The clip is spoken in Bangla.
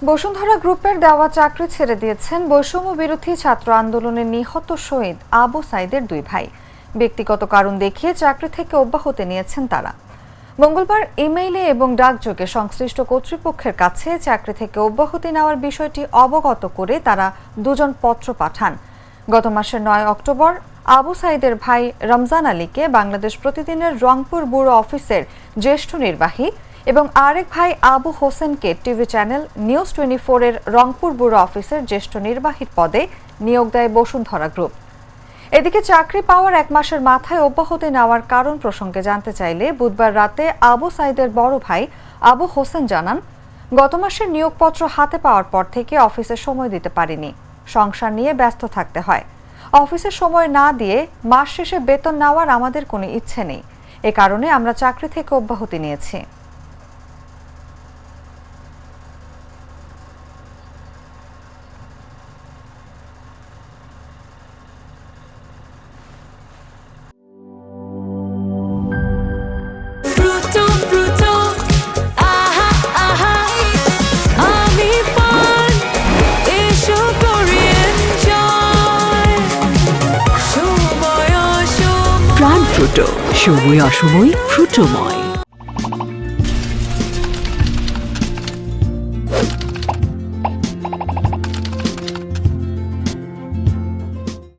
বসুন্ধরা গ্রুপের দেওয়া চাকরি ছেড়ে দিয়েছেন বৈষম্য বিরোধী ছাত্র আন্দোলনে নিহত শহীদ আবু সাইদের দুই ভাই। ব্যক্তিগত কারণ দেখিয়ে চাকরি থেকে অব্যাহতি নিয়েছেন তারা। মঙ্গলবার ইমেইলে এবং ডাকযোগে সংশ্লিষ্ট কর্তৃপক্ষের কাছে চাকরি থেকে অব্যাহতি নেওয়ার বিষয়টি অবগত করে তারা দুজন পত্র পাঠান। গত মাসের ৯ অক্টোবর আবু সাইদের ভাই রমজান আলীকে বাংলাদেশ প্রতিদিনের রংপুর ব্যুরো অফিসের জ্যেষ্ঠ নির্বাহী এবং আরেক ভাই আবু হোসেনকে টিভি চ্যানেল নিউজ 24 এর রংপুর ব্যুরো অফিসের জ্যেষ্ঠ নির্বাহীর পদে নিয়োগ দেয় বসুন্ধরা গ্রুপ। এদিকে চাকরি পাওয়ার এক মাসের মাথায় অব্যাহতি নেওয়ার কারণ প্রসঙ্গে জানতে চাইলে বুধবার রাতে আবু সাইদের বড় ভাই আবু হোসেন জানান, গত মাসের নিয়োগপত্র হাতে পাওয়ার পর থেকে অফিসে সময় দিতে পারিনি। সংসার নিয়ে ব্যস্ত থাকতে হয়। অফিসে সময় না দিয়ে মাস শেষে বেতন নেওয়ার আমাদের কোনো ইচ্ছে নেই। এ কারণে আমরা চাকরি থেকে অব্যাহতি নিয়েছি। প্রাণ ফ্রুটো, সময় অসময় ফ্রুটোময়।